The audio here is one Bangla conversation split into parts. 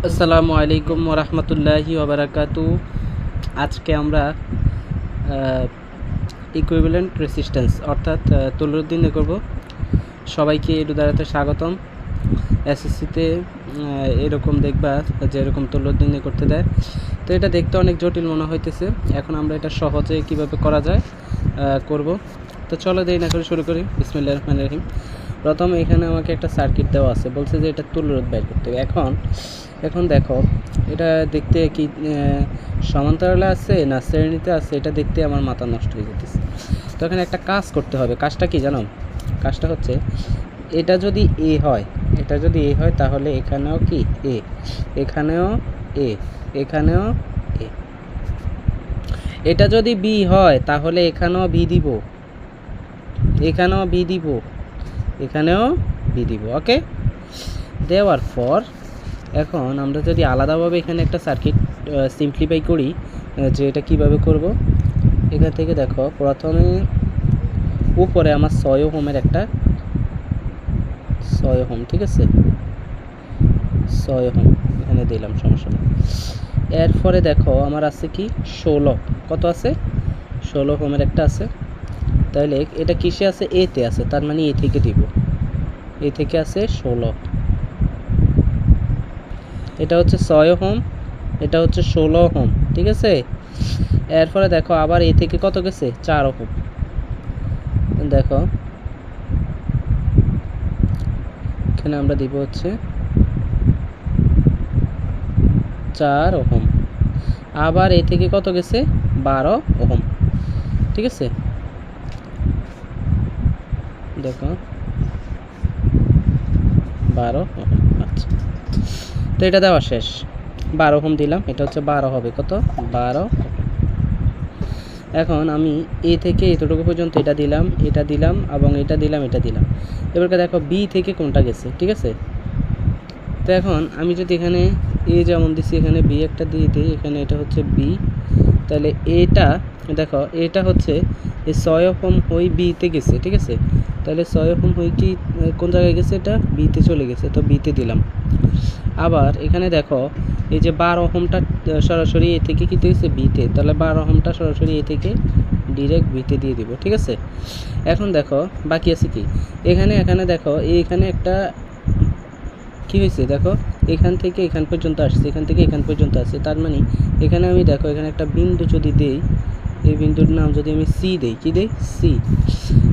আসসালামু আলাইকুম ওরহমতুল্লাহি ওবারাকাতু। আজকে আমরা ইকুইভ্যালেন্ট রেসিস্ট্যান্স অর্থাৎ তুল্য নির্ণয় করব। সবাইকে এডু দ্বারাতে স্বাগতম। এসএসসিতে এরকম দেখবা যে এরকম তুল্য নির্ণয় করতে দেয়, তো এটা দেখতে অনেক জটিল মনে হইতেছে। এখন আমরা এটা সহজে কিভাবে করা যায় করব। তো চলো দেরি না করে শুরু করি। বিসমিল্লাহির রহমানির রহিম। প্রথম এখানে আমাকে একটা সার্কিট দেওয়া আছে, বলছে যে এটা তুল্যরোধ বের করতে হবে। এখন দেখো এটা দেখতে কি সমান্তরালে আছে না শ্রেণীতে আছে, এটা দেখতে আমার মাথা নষ্ট হয়ে যেতেছে। তো এখানে একটা কাজ করতে হবে। কাজটা কি জানো? কাজটা হচ্ছে এটা যদি এ হয়, তাহলে এখানেও কি এ, এখানেও এ, এখানেও এ। এটা যদি বি হয় তাহলে এখানেও বি দিব, এখানেও বি দিব, এখানেও বি দিব। ওকে, দেওয়ার পর এখন আমরা যদি আলাদাভাবে এখানে একটা সার্কিট সিম্পলিফাই করি যে এটা কিভাবে করব। এখান থেকে দেখো প্রথমে উপরে আমার 6 ওহমের একটা 6 ওহম, ঠিক আছে, 6 ওহম এখানে দিলাম, সমস্যা নেই। এরপরে দেখো আমার আছে কি 16, কত আছে 16 ওহমের একটা আছে। তাহলে এটা কিসে আছে? এতে আছে, তার মানে এ থেকে দিব, এ থেকে আছে 16। এটা হচ্ছে 6 ওহম, এটা হচ্ছে 16 ওহম, ঠিক আছে। এরপরে দেখো আবার এ থেকে কত গেছে? 4 ওহম। দেখো এখানে আমরা দিব হচ্ছে 4 ওহম। আবার এ থেকে কত গেছে? 12 ওহম, ঠিক আছে। দেখো 12 ওহম। আচ্ছা, তো এটা দেওয়া শেষ। 12 ওহম দিলাম, এটা হচ্ছে 12 হবে কত? 12 ওহম। এখন আমি এ থেকে এতটুকু পর্যন্ত এটা দিলাম, এটা দিলাম এবং এটা দিলাম, এটা দিলাম। এবারকে দেখো বি থেকে কোনটা গেছে, ঠিক আছে। তো এখন আমি যদি এখানে এ যেমন দিছি এখানে বি একটা দিয়ে দিই, এখানে এটা হচ্ছে বি, তাহলে এটা দেখো এটা হচ্ছে এই 6 ওহম হই বিতে গেছে, ঠিক আছে। তাহলে 6 ওহম হই কি কোন জায়গায় গেছে? এটা বিতে চলে গেছে, তো বিতে দিলাম। আবার এখানে দেখো এই যে 12 ওহমটা সরাসরি এ থেকে কি দিয়েছে? বিতে, তাহলে 12 ওহমটা সরাসরি এ থেকে ডিরেক্ট বিতে দিয়ে দিব, ঠিক আছে। এখন দেখো বাকি আছে কি এখানে দেখো এখানে একটা কি হয়েছে, দেখো এখান থেকে এখান পর্যন্ত আসছে, এখান থেকে এখান পর্যন্ত আসছে, তার মানে এখানে আমি দেখো এখানে একটা বিন্দু যদি দেই, এই বিন্দুর নাম যদি আমি সি দেই, কি দেই? সি,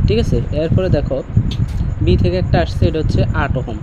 ঠিক আছে। এরপরে দেখো বি থেকে একটা আসছে, এটা হচ্ছে 8 ওহম।